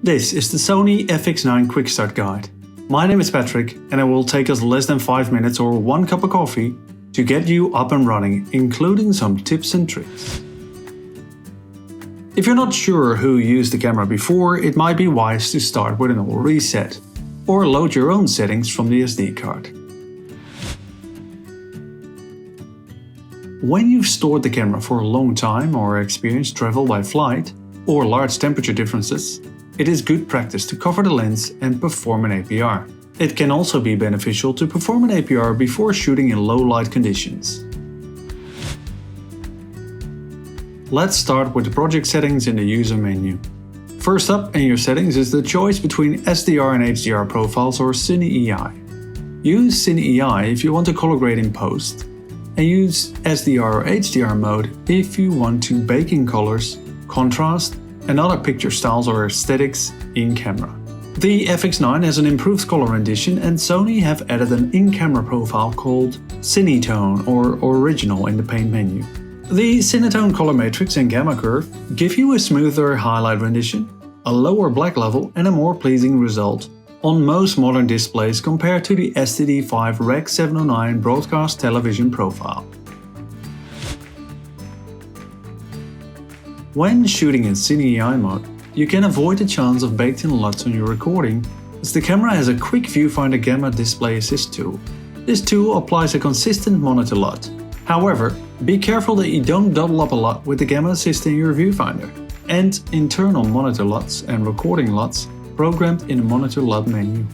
This is the Sony FX9 Quick Start Guide. My name is Patrick and it will take us less than 5 minutes or 1 cup of coffee to get you up and running, including some tips and tricks. If you're not sure who used the camera before, it might be wise to start with an old reset, or load your own settings from the SD card. When you've stored the camera for a long time or experienced travel by flight, or large temperature differences, it is good practice to cover the lens and perform an APR. It can also be beneficial to perform an APR before shooting in low light conditions. Let's start with the project settings in the user menu. First up in your settings is the choice between SDR and HDR profiles or Cine EI. Use Cine EI if you want to color grade in post, and use SDR or HDR mode if you want to bake in colors, contrast, and other picture styles or aesthetics in camera. The FX9 has an improved color rendition, and Sony have added an in-camera profile called Cinetone or Original in the paint menu. The Cinetone color matrix and gamma curve give you a smoother highlight rendition, a lower black level and a more pleasing result on most modern displays compared to the STD5 Rec 709 broadcast television profile. When shooting in Cine EI mode, you can avoid the chance of baked-in LUTs on your recording, as the camera has a quick viewfinder gamma display assist tool. This tool applies a consistent monitor LUT. However, be careful that you don't double up a LUT with the gamma assist in your viewfinder, and internal monitor LUTs and recording LUTs programmed in the monitor LUT menu.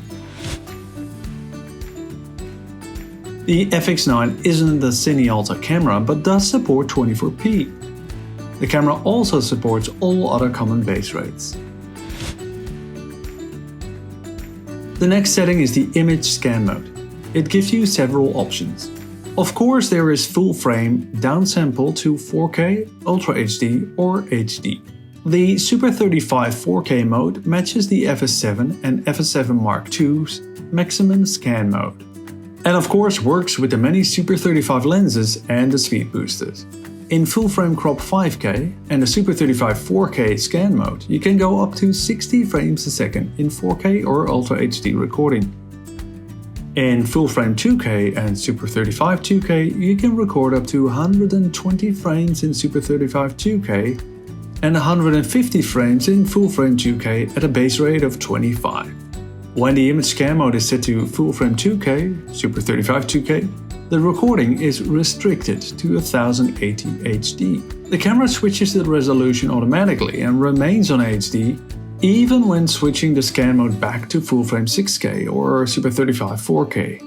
The FX9 isn't the Cine Alta camera but does support 24p. The camera also supports all other common base rates. The next setting is the image scan mode. It gives you several options. Of course, there is full frame, downsample to 4K, Ultra HD or HD. The Super 35 4K mode matches the FS7 and FS7 Mark II's maximum scan mode. And of course works with the many Super 35 lenses and the speed boosters. In full frame crop 5K and the Super 35 4K scan mode, you can go up to 60 frames a second in 4K or Ultra HD recording. In full frame 2K and Super 35 2K, you can record up to 120 frames in Super 35 2K and 150 frames in full frame 2K at a base rate of 25. When the image scan mode is set to full frame 2K, Super 35 2K, the recording is restricted to 1080 HD. The camera switches the resolution automatically and remains on HD even when switching the scan mode back to full frame 6K or Super 35 4K.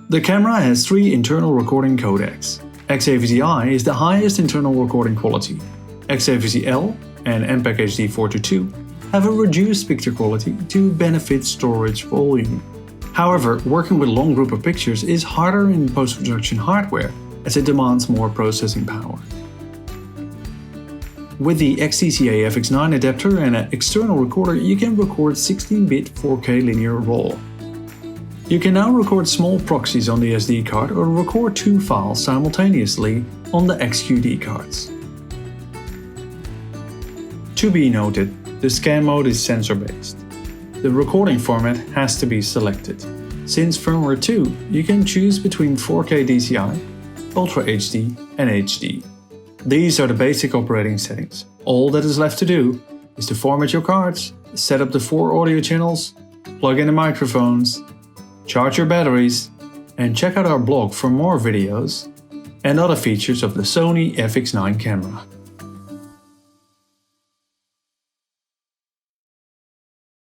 The camera has 3 internal recording codecs. XAVC-I is the highest internal recording quality. XAVC-L and MPEG HD 422 have a reduced picture quality to benefit storage volume. However, working with a long group of pictures is harder in post-production hardware as it demands more processing power. With the XTCA FX9 adapter and an external recorder, you can record 16-bit 4K linear RAW. You can now record small proxies on the SD card or record 2 files simultaneously on the XQD cards. To be noted, the scan mode is sensor-based. The recording format has to be selected. Since Firmware 2, you can choose between 4K DCI, Ultra HD and HD. These are the basic operating settings. All that is left to do is to format your cards, set up the 4 audio channels, plug in the microphones, charge your batteries, and check out our blog for more videos and other features of the Sony FX9 camera.